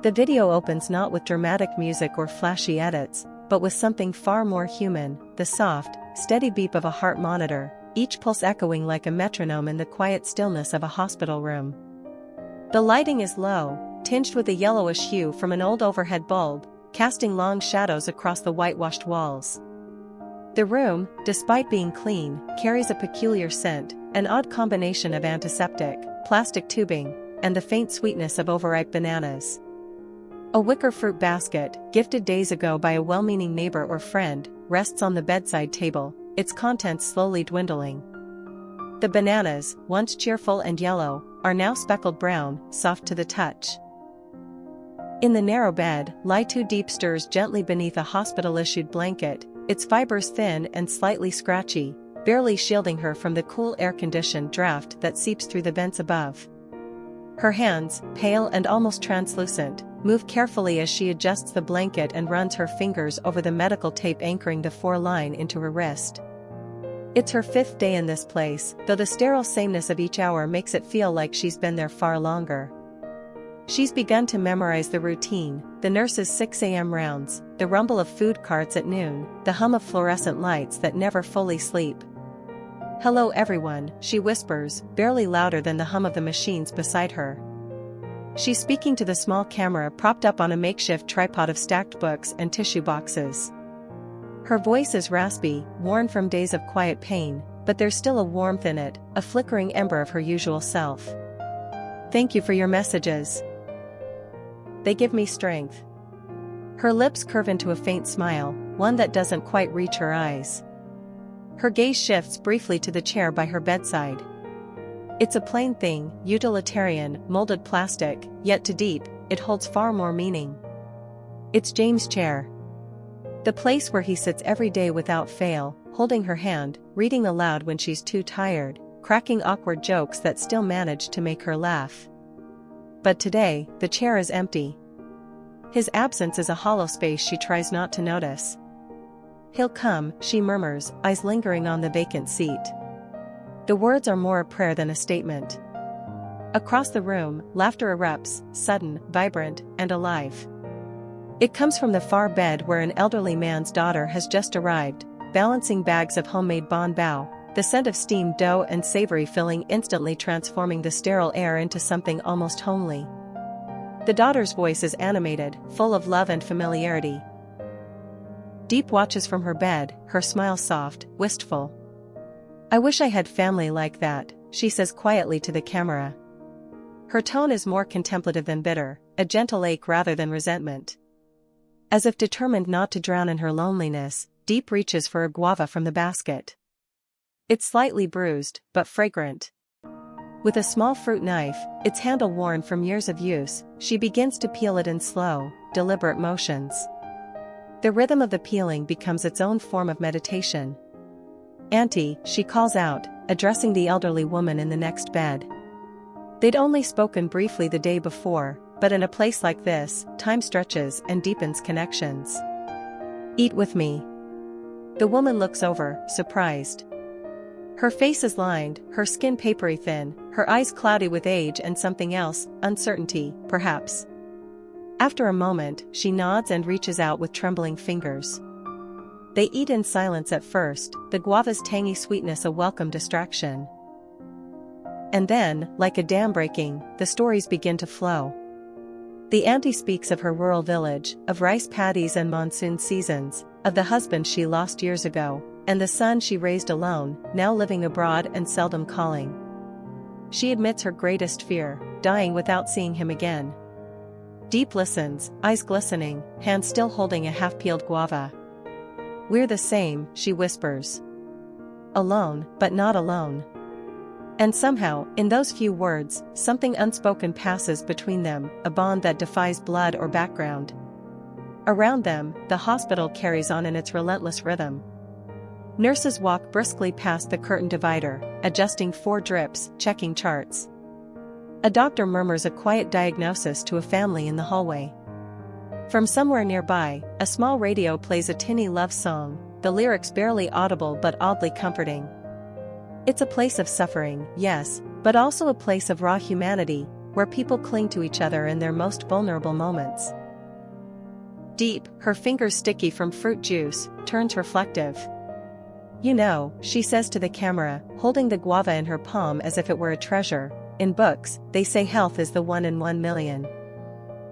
The video opens not with dramatic music or flashy edits, but with something far more human, the soft, steady beep of a heart monitor, each pulse echoing like a metronome in the quiet stillness of a hospital room. The lighting is low, tinged with a yellowish hue from an old overhead bulb, casting long shadows across the whitewashed walls. The room, despite being clean, carries a peculiar scent, an odd combination of antiseptic, plastic tubing, and the faint sweetness of overripe bananas. A wicker fruit basket, gifted days ago by a well-meaning neighbor or friend, rests on the bedside table, its contents slowly dwindling. The bananas, once cheerful and yellow, are now speckled brown, soft to the touch. In the narrow bed, Tu Diep stirs gently beneath a hospital-issued blanket, its fibers thin and slightly scratchy, barely shielding her from the cool air-conditioned draft that seeps through the vents above. Her hands, pale and almost translucent, move carefully as she adjusts the blanket and runs her fingers over the medical tape anchoring the 4-line into her wrist. It's her 5th day in this place, though the sterile sameness of each hour makes it feel like she's been there far longer. She's begun to memorize the routine, the nurse's 6 a.m. rounds, the rumble of food carts at noon, the hum of fluorescent lights that never fully sleep. "Hello everyone," she whispers, barely louder than the hum of the machines beside her. She's speaking to the small camera propped up on a makeshift tripod of stacked books and tissue boxes. Her voice is raspy, worn from days of quiet pain, but there's still a warmth in it, a flickering ember of her usual self. "Thank you for your messages. They give me strength." Her lips curve into a faint smile, one that doesn't quite reach her eyes. Her gaze shifts briefly to the chair by her bedside. It's a plain thing, utilitarian, molded plastic, yet to Diep, it holds far more meaning. It's James' chair. The place where he sits every day without fail, holding her hand, reading aloud when she's too tired, cracking awkward jokes that still manage to make her laugh. But today, the chair is empty. His absence is a hollow space she tries not to notice. "He'll come," she murmurs, eyes lingering on the vacant seat. The words are more a prayer than a statement. Across the room, laughter erupts, sudden, vibrant, and alive. It comes from the far bed where an elderly man's daughter has just arrived, balancing bags of homemade bon bao, the scent of steamed dough and savory filling instantly transforming the sterile air into something almost homely. The daughter's voice is animated, full of love and familiarity. Diep watches from her bed, her smile soft, wistful. "I wish I had family like that," she says quietly to the camera. Her tone is more contemplative than bitter, a gentle ache rather than resentment. As if determined not to drown in her loneliness, Diep reaches for a guava from the basket. It's slightly bruised, but fragrant. With a small fruit knife, its handle worn from years of use, she begins to peel it in slow, deliberate motions. The rhythm of the peeling becomes its own form of meditation. "Auntie," she calls out, addressing the elderly woman in the next bed. They'd only spoken briefly the day before, but in a place like this, time stretches and deepens connections. "Eat with me." The woman looks over, surprised. Her face is lined, her skin papery thin, her eyes cloudy with age and something else, uncertainty, perhaps. After a moment, she nods and reaches out with trembling fingers. They eat in silence at first, the guava's tangy sweetness a welcome distraction. And then, like a dam breaking, the stories begin to flow. The auntie speaks of her rural village, of rice paddies and monsoon seasons, of the husband she lost years ago, and the son she raised alone, now living abroad and seldom calling. She admits her greatest fear, dying without seeing him again. Diep listens, eyes glistening, hand still holding a half-peeled guava. "We're the same," she whispers. "Alone, but not alone." And somehow, in those few words, something unspoken passes between them, a bond that defies blood or background. Around them, the hospital carries on in its relentless rhythm. Nurses walk briskly past the curtain divider, adjusting 4 drips, checking charts. A doctor murmurs a quiet diagnosis to a family in the hallway. From somewhere nearby, a small radio plays a tinny love song, the lyrics barely audible but oddly comforting. It's a place of suffering, yes, but also a place of raw humanity, where people cling to each other in their most vulnerable moments. Deep, her fingers sticky from fruit juice, turns reflective. "You know," she says to the camera, holding the guava in her palm as if it were a treasure, "in books, they say health is the 1 in 1 million.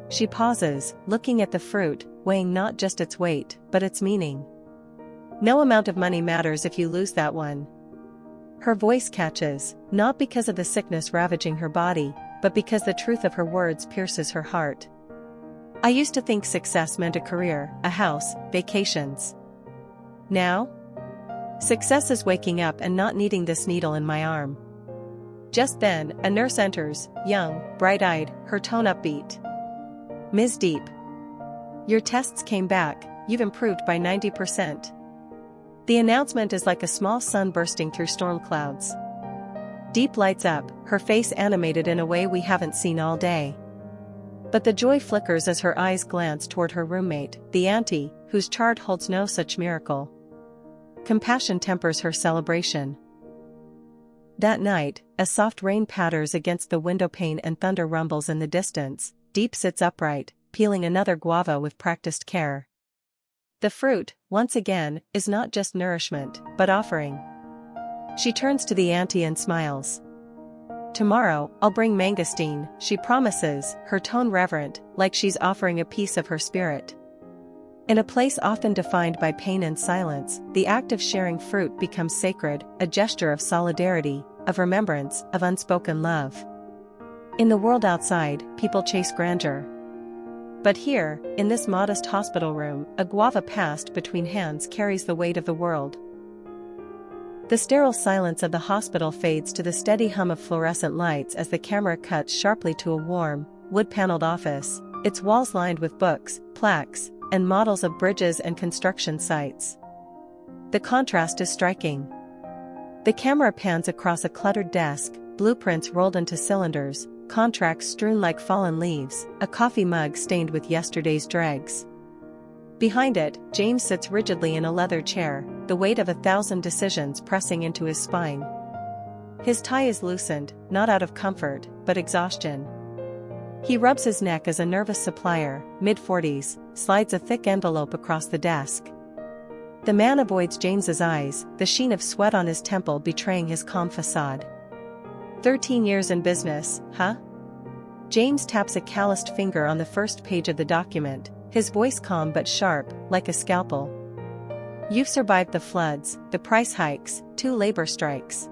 She pauses, looking at the fruit, weighing not just its weight, but its meaning. "No amount of money matters if you lose that one." Her voice catches, not because of the sickness ravaging her body, but because the truth of her words pierces her heart. "I used to think success meant a career, a house, vacations. Now? Success is waking up and not needing this needle in my arm." Just then, a nurse enters, young, bright-eyed, her tone upbeat. "Ms. Deep. Your tests came back, you've improved by 90%. The announcement is like a small sun bursting through storm clouds. Deep lights up, her face animated in a way we haven't seen all day. But the joy flickers as her eyes glance toward her roommate, the auntie, whose chart holds no such miracle. Compassion tempers her celebration. That night, as soft rain patters against the windowpane and thunder rumbles in the distance, Deep sits upright, peeling another guava with practiced care. The fruit, once again, is not just nourishment, but offering. She turns to the auntie and smiles. "Tomorrow, I'll bring mangosteen," she promises, her tone reverent, like she's offering a piece of her spirit. In a place often defined by pain and silence, the act of sharing fruit becomes sacred, a gesture of solidarity, of remembrance, of unspoken love. In the world outside, people chase grandeur. But here, in this modest hospital room, a guava passed between hands carries the weight of the world. The sterile silence of the hospital fades to the steady hum of fluorescent lights as the camera cuts sharply to a warm, wood-paneled office, its walls lined with books, plaques, and models of bridges and construction sites. The contrast is striking. The camera pans across a cluttered desk, blueprints rolled into cylinders, contracts strewn like fallen leaves, a coffee mug stained with yesterday's dregs. Behind it, James sits rigidly in a leather chair, the weight of 1,000 decisions pressing into his spine. His tie is loosened, not out of comfort, but exhaustion. He rubs his neck as a nervous supplier, mid-40s, slides a thick envelope across the desk. The man avoids James's eyes, the sheen of sweat on his temple betraying his calm facade. 13 years in business, huh? James taps a calloused finger on the first page of the document, his voice calm but sharp, like a scalpel. "You've survived the floods, the price hikes, 2 labor strikes.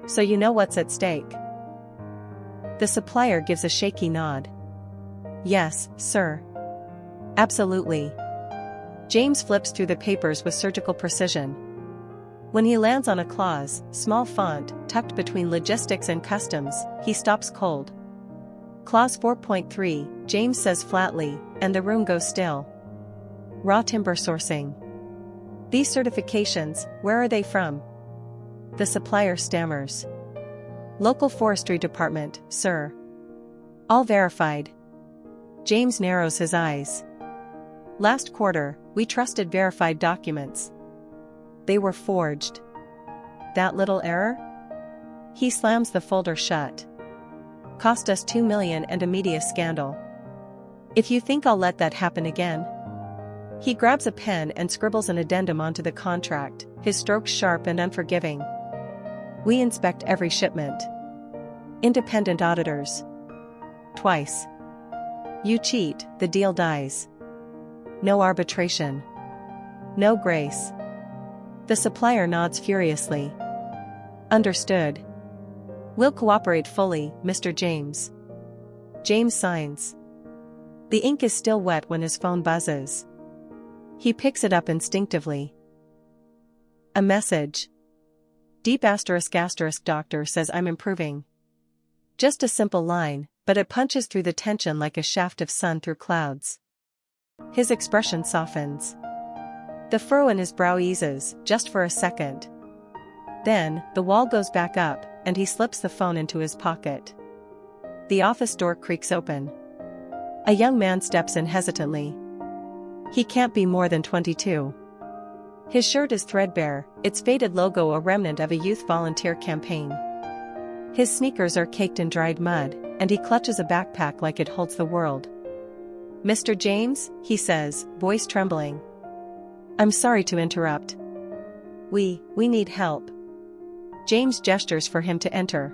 So you know what's at stake." The supplier gives a shaky nod. "Yes, sir. Absolutely." James flips through the papers with surgical precision. When he lands on a clause, small font, tucked between logistics and customs, he stops cold. Clause 4.3, James says flatly, and the room goes still. "Raw timber sourcing. These certifications, where are they from?" The supplier stammers. "Local forestry department, sir." "All verified." James narrows his eyes. "Last quarter, we trusted verified documents. They were forged. That little error?" He slams the folder shut. "Cost us $2 million and a media scandal. If you think I'll let that happen again?" He grabs a pen and scribbles an addendum onto the contract, his strokes sharp and unforgiving. "We inspect every shipment. Independent auditors. Twice. You cheat, the deal dies. No arbitration. No grace." The supplier nods furiously. "Understood. We'll cooperate fully, Mr. James." James signs. The ink is still wet when his phone buzzes. He picks it up instinctively. A message. "Deep **** doctor says I'm improving." Just a simple line, but it punches through the tension like a shaft of sun through clouds. His expression softens. The furrow in his brow eases, just for a second. Then, the wall goes back up, and he slips the phone into his pocket. The office door creaks open. A young man steps in hesitantly. He can't be more than 22. His shirt is threadbare, its faded logo a remnant of a youth volunteer campaign. His sneakers are caked in dried mud, and he clutches a backpack like it holds the world. "Mr. James," he says, voice trembling. "I'm sorry to interrupt. We need help." James gestures for him to enter.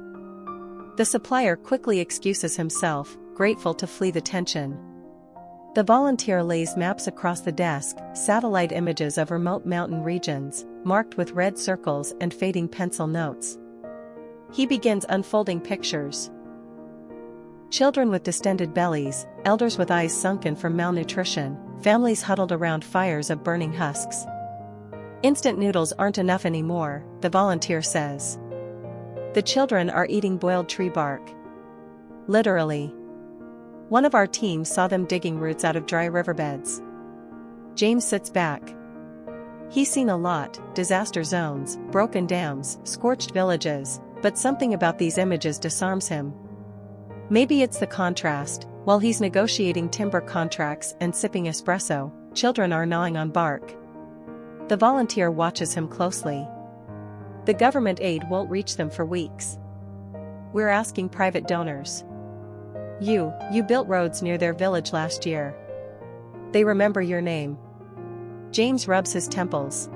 The supplier quickly excuses himself, grateful to flee the tension. The volunteer lays maps across the desk, satellite images of remote mountain regions, marked with red circles and fading pencil notes. He begins unfolding pictures. Children with distended bellies, elders with eyes sunken from malnutrition, families huddled around fires of burning husks. "Instant noodles aren't enough anymore," the volunteer says. "The children are eating boiled tree bark. Literally. One of our teams saw them digging roots out of dry riverbeds." James sits back. He's seen a lot: disaster zones, broken dams, scorched villages, but something about these images disarms him. Maybe it's the contrast. While he's negotiating timber contracts and sipping espresso, children are gnawing on bark. The volunteer watches him closely. "The government aid won't reach them for weeks. We're asking private donors. You built roads near their village last year. They remember your name." James rubs his temples.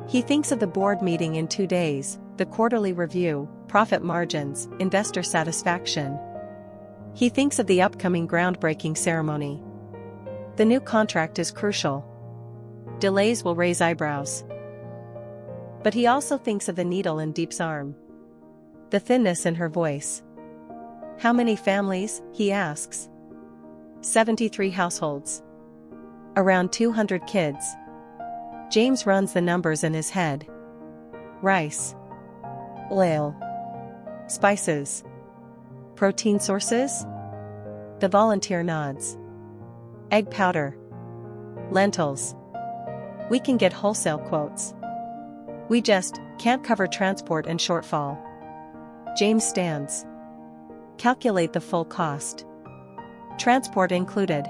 He thinks of the board meeting in 2 days, the quarterly review, profit margins, investor satisfaction. He thinks of the upcoming groundbreaking ceremony. The new contract is crucial. Delays will raise eyebrows. But he also thinks of the needle in Deep's arm. The thinness in her voice. "How many families?" he asks. 73 households. Around 200 kids. James runs the numbers in his head. Rice. Oil. Spices. Protein sources? The volunteer nods. Egg powder. Lentils. We can get wholesale quotes. We just can't cover transport and shortfall. James stands. Calculate the full cost. Transport included.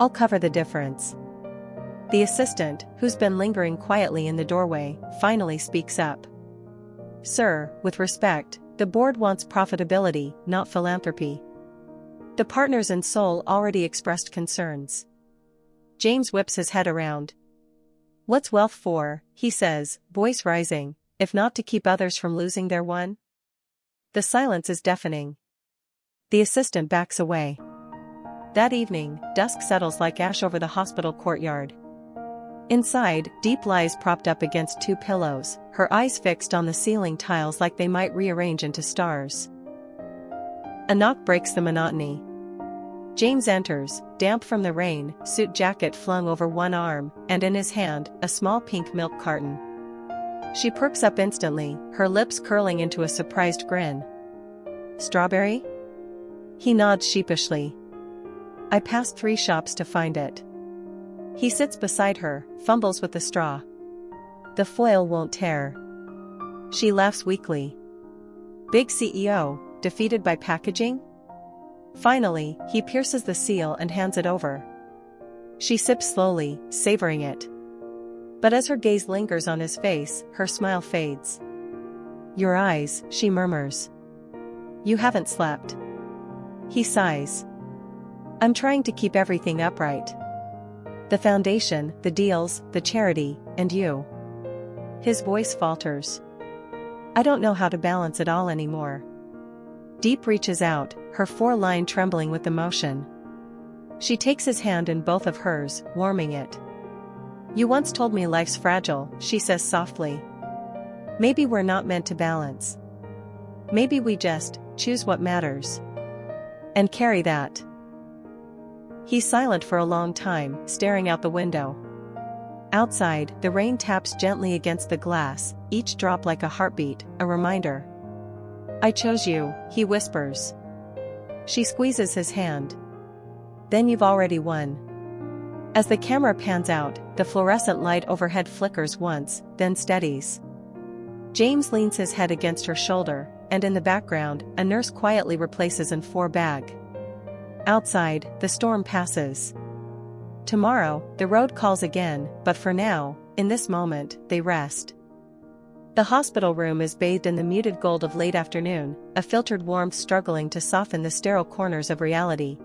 I'll cover the difference. The assistant, who's been lingering quietly in the doorway, finally speaks up. "Sir, with respect, the board wants profitability, not philanthropy." The partners in Seoul already expressed concerns. James whips his head around. "What's wealth for?" he says, voice rising, "if not to keep others from losing their one?" The silence is deafening. The assistant backs away. That evening, dusk settles like ash over the hospital courtyard. Inside, Deep lies propped up against 2 pillows, her eyes fixed on the ceiling tiles like they might rearrange into stars. A knock breaks the monotony. James enters, damp from the rain, suit jacket flung over one arm, and in his hand, a small pink milk carton. She perks up instantly, her lips curling into a surprised grin. "Strawberry?" He nods sheepishly. "I passed 3 shops to find it." He sits beside her, fumbles with the straw. The foil won't tear. She laughs weakly. Big CEO, defeated by packaging? Finally, he pierces the seal and hands it over. She sips slowly, savoring it. But as her gaze lingers on his face, her smile fades. "Your eyes," she murmurs. "You haven't slept." He sighs. "I'm trying to keep everything upright. The foundation, the deals, the charity, and you." His voice falters. "I don't know how to balance it all anymore." Deep reaches out, her foreline trembling with emotion. She takes his hand in both of hers, warming it. "You once told me life's fragile," she says softly. "Maybe we're not meant to balance. Maybe we just choose what matters. And carry that." He's silent for a long time, staring out the window. Outside, the rain taps gently against the glass, each drop like a heartbeat, a reminder. "I chose you," he whispers. She squeezes his hand. "Then you've already won." As the camera pans out, the fluorescent light overhead flickers once, then steadies. James leans his head against her shoulder, and in the background, a nurse quietly replaces an 4 bag. Outside, the storm passes. Tomorrow, the road calls again, but for now, in this moment, they rest. The hospital room is bathed in the muted gold of late afternoon, a filtered warmth struggling to soften the sterile corners of reality.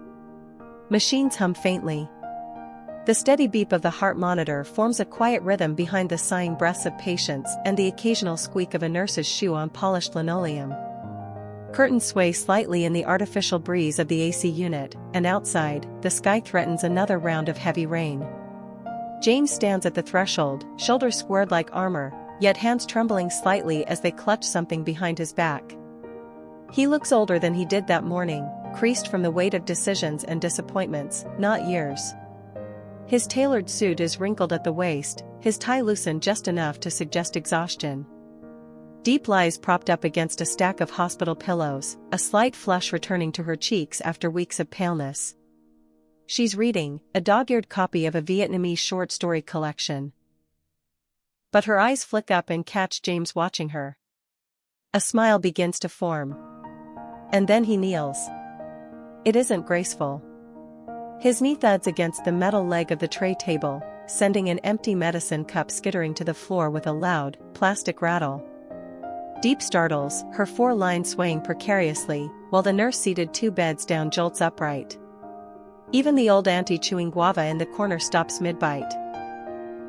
Machines hum faintly. The steady beep of the heart monitor forms a quiet rhythm behind the sighing breaths of patients and the occasional squeak of a nurse's shoe on polished linoleum. Curtains sway slightly in the artificial breeze of the AC unit, and outside, the sky threatens another round of heavy rain. James stands at the threshold, shoulders squared like armor, yet hands trembling slightly as they clutch something behind his back. He looks older than he did that morning, creased from the weight of decisions and disappointments, not years. His tailored suit is wrinkled at the waist, his tie loosened just enough to suggest exhaustion. Deep lies propped up against a stack of hospital pillows, a slight flush returning to her cheeks after weeks of paleness. She's reading, a dog-eared copy of a Vietnamese short story collection. But her eyes flick up and catch James watching her. A smile begins to form. And then he kneels. It isn't graceful. His knee thuds against the metal leg of the tray table, sending an empty medicine cup skittering to the floor with a loud, plastic rattle. Deep startles, her 4 lines swaying precariously, while the nurse seated 2 beds down jolts upright. Even the old auntie chewing guava in the corner stops mid-bite.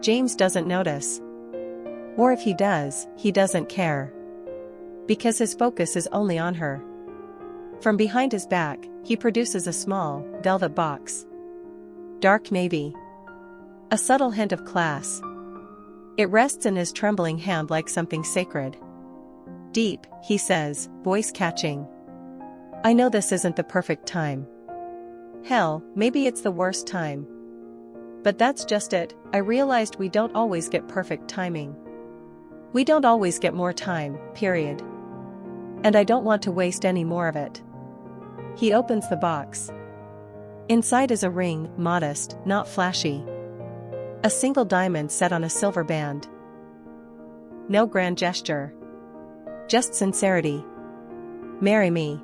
James doesn't notice. Or if he does, he doesn't care. Because his focus is only on her. From behind his back, he produces a small, velvet box. Dark navy. A subtle hint of class. It rests in his trembling hand like something sacred. Deep, he says, voice catching. I know this isn't the perfect time. Hell, maybe it's the worst time. But that's just it, I realized we don't always get perfect timing. We don't always get more time, period. And I don't want to waste any more of it. He opens the box. Inside is a ring, modest, not flashy. A single diamond set on a silver band. No grand gesture. Just sincerity. Marry me.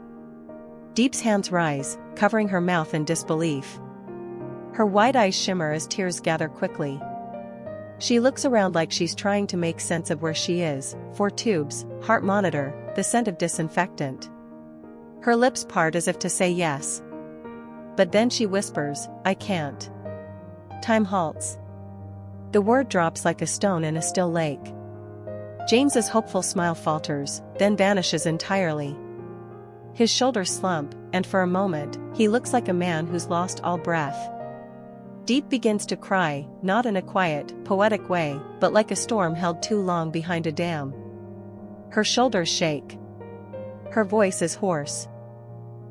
Deep's hands rise, covering her mouth in disbelief. Her wide eyes shimmer as tears gather quickly. She looks around like she's trying to make sense of where she is, 4 tubes, heart monitor, the scent of disinfectant. Her lips part as if to say yes. But then she whispers, I can't. Time halts. The word drops like a stone in a still lake. James's hopeful smile falters, then vanishes entirely. His shoulders slump, and for a moment, he looks like a man who's lost all breath. Deep begins to cry, not in a quiet, poetic way, but like a storm held too long behind a dam. Her shoulders shake. Her voice is hoarse.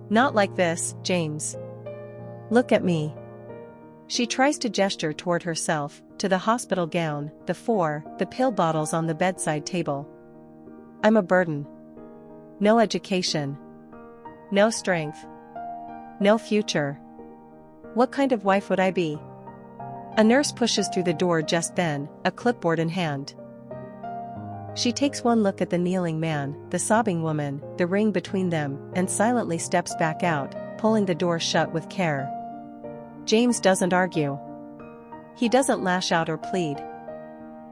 Not like this, James. Look at me. She tries to gesture toward herself, to the hospital gown, the pill bottles on the bedside table. I'm a burden. No education. No strength. No future. What kind of wife would I be? A nurse pushes through the door just then, a clipboard in hand. She takes one look at the kneeling man, the sobbing woman, the ring between them, and silently steps back out, pulling the door shut with care. James doesn't argue. He doesn't lash out or plead.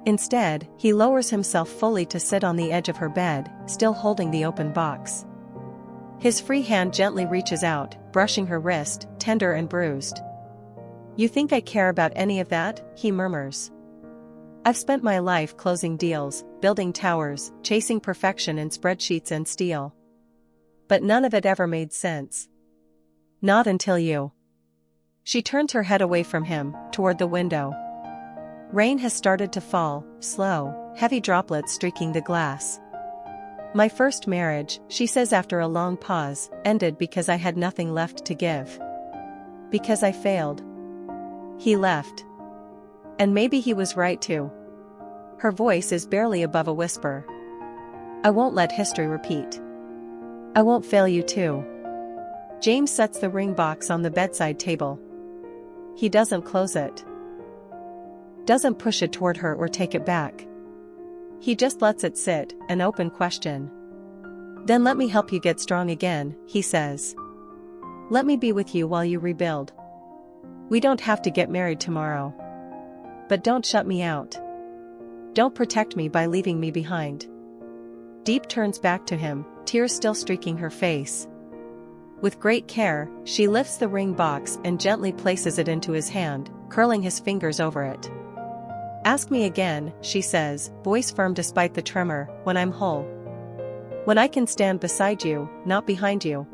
Instead, he lowers himself fully to sit on the edge of her bed, still holding the open box. His free hand gently reaches out, brushing her wrist, tender and bruised. You think I care about any of that? He murmurs. I've spent my life closing deals, building towers, chasing perfection in spreadsheets and steel. But none of it ever made sense. Not until you. She turns her head away from him, toward the window. Rain has started to fall, slow, heavy droplets streaking the glass. My first marriage, she says after a long pause, ended because I had nothing left to give. Because I failed. He left. And maybe he was right too. Her voice is barely above a whisper. I won't let history repeat. I won't fail you too. James sets the ring box on the bedside table. He doesn't close it. Doesn't push it toward her or take it back. He just lets it sit, an open question. Then let me help you get strong again, he says. Let me be with you while you rebuild. We don't have to get married tomorrow. But don't shut me out. Don't protect me by leaving me behind. Deep turns back to him, tears still streaking her face. With great care, she lifts the ring box and gently places it into his hand, curling his fingers over it. "Ask me again," she says, voice firm despite the tremor, "when I'm whole. When I can stand beside you, not behind you."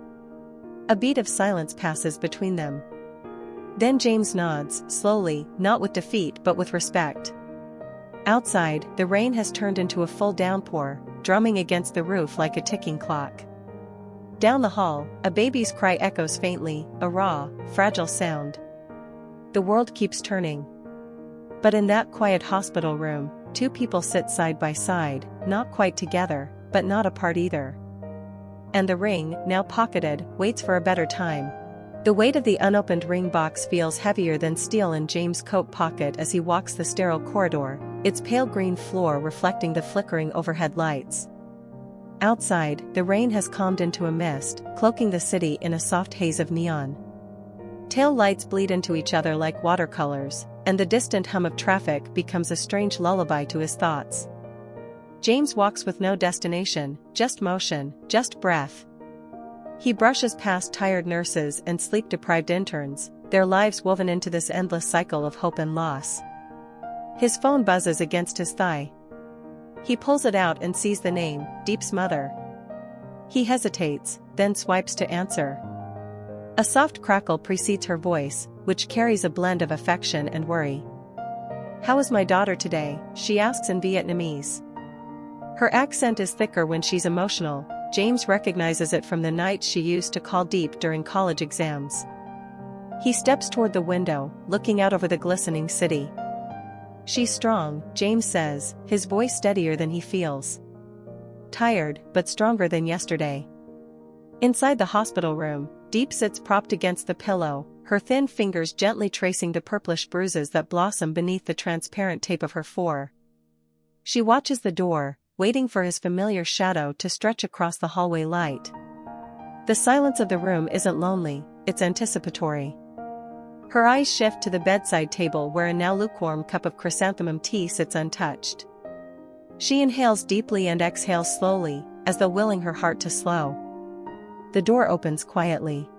A beat of silence passes between them. Then James nods, slowly, not with defeat but with respect. Outside, the rain has turned into a full downpour, drumming against the roof like a ticking clock. Down the hall, a baby's cry echoes faintly, a raw, fragile sound. The world keeps turning. But in that quiet hospital room, two people sit side by side, not quite together, but not apart either. And the ring, now pocketed, waits for a better time. The weight of the unopened ring box feels heavier than steel in James' coat pocket as he walks the sterile corridor, its pale green floor reflecting the flickering overhead lights. Outside, the rain has calmed into a mist, cloaking the city in a soft haze of neon. Tail lights bleed into each other like watercolors, and the distant hum of traffic becomes a strange lullaby to his thoughts. James walks with no destination, just motion, just breath. He brushes past tired nurses and sleep-deprived interns, their lives woven into this endless cycle of hope and loss. His phone buzzes against his thigh. He pulls it out and sees the name, Deep's mother. He hesitates, then swipes to answer. A soft crackle precedes her voice, which carries a blend of affection and worry. "How is my daughter today?" she asks in Vietnamese. Her accent is thicker when she's emotional. James recognizes it from the nights she used to call Deep during college exams. He steps toward the window, looking out over the glistening city. "She's strong," James says, his voice steadier than he feels. "Tired, but stronger than yesterday." Inside the hospital room, Deep sits propped against the pillow, her thin fingers gently tracing the purplish bruises that blossom beneath the transparent tape of her fore. She watches the door, waiting for his familiar shadow to stretch across the hallway light. The silence of the room isn't lonely, it's anticipatory. Her eyes shift to the bedside table where a now lukewarm cup of chrysanthemum tea sits untouched. She inhales deeply and exhales slowly, as though willing her heart to slow. The door opens quietly.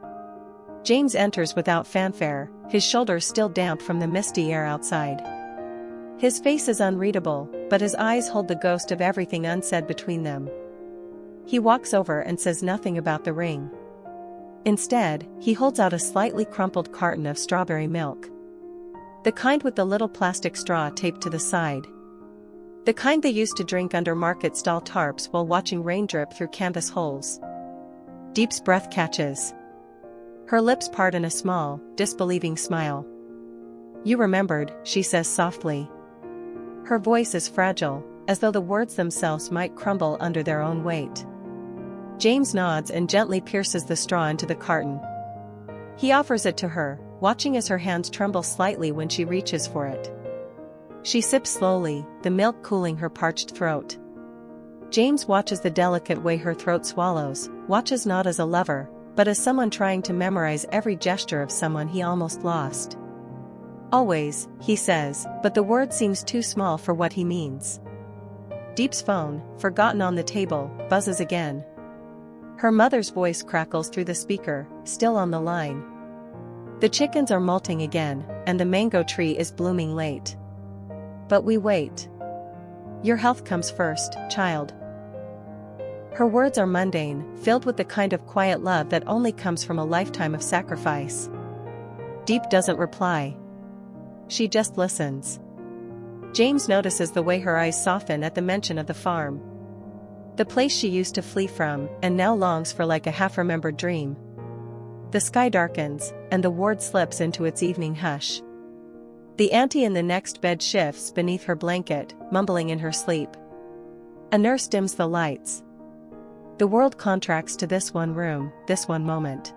James enters without fanfare, his shoulders still damp from the misty air outside. His face is unreadable, but his eyes hold the ghost of everything unsaid between them. He walks over and says nothing about the ring. Instead, he holds out a slightly crumpled carton of strawberry milk. The kind with the little plastic straw taped to the side. The kind they used to drink under market stall tarps while watching rain drip through canvas holes. Deep's breath catches. Her lips part in a small, disbelieving smile. "You remembered," she says softly. Her voice is fragile, as though the words themselves might crumble under their own weight. James nods and gently pierces the straw into the carton. He offers it to her, watching as her hands tremble slightly when she reaches for it. She sips slowly, the milk cooling her parched throat. James watches the delicate way her throat swallows, watches not as a lover, but as someone trying to memorize every gesture of someone he almost lost. "Always," he says, but the word seems too small for what he means. Deep's phone, forgotten on the table, buzzes again. Her mother's voice crackles through the speaker, still on the line. "The chickens are molting again, and the mango tree is blooming late. But we wait. Your health comes first, child." Her words are mundane, filled with the kind of quiet love that only comes from a lifetime of sacrifice. Deep doesn't reply. She just listens. James notices the way her eyes soften at the mention of the farm. The place she used to flee from, and now longs for like a half-remembered dream. The sky darkens, and the ward slips into its evening hush. The auntie in the next bed shifts beneath her blanket, mumbling in her sleep. A nurse dims the lights. The world contracts to this one room, this one moment.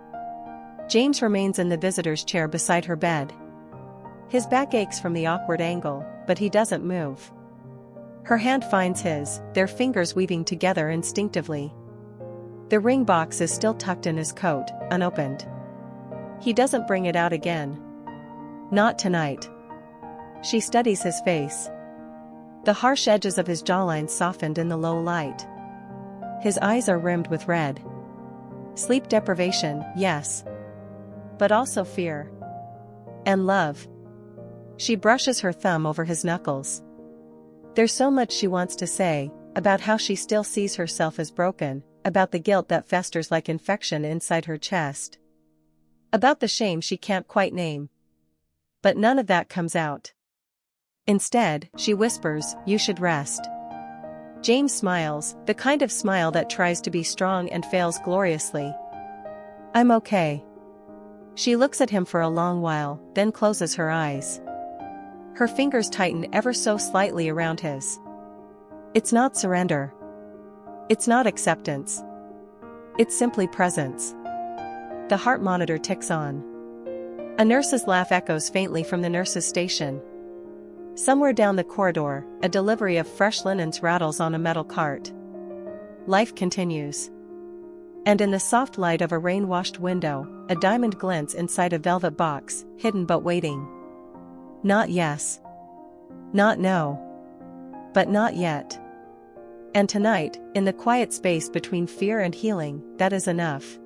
James remains in the visitor's chair beside her bed. His back aches from the awkward angle, but he doesn't move. Her hand finds his, their fingers weaving together instinctively. The ring box is still tucked in his coat, unopened. He doesn't bring it out again. Not tonight. She studies his face. The harsh edges of his jawline softened in the low light. His eyes are rimmed with red. Sleep deprivation, yes. But also fear. And love. She brushes her thumb over his knuckles. There's so much she wants to say, about how she still sees herself as broken, about the guilt that festers like infection inside her chest. About the shame she can't quite name. But none of that comes out. Instead, she whispers, "You should rest." James smiles, the kind of smile that tries to be strong and fails gloriously. "I'm okay." She looks at him for a long while, then closes her eyes. Her fingers tighten ever so slightly around his. It's not surrender. It's not acceptance. It's simply presence. The heart monitor ticks on. A nurse's laugh echoes faintly from the nurse's station. Somewhere down the corridor, a delivery of fresh linens rattles on a metal cart. Life continues. And in the soft light of a rain-washed window, a diamond glints inside a velvet box, hidden but waiting. Not yes. Not no. But not yet. And tonight, in the quiet space between fear and healing, that is enough.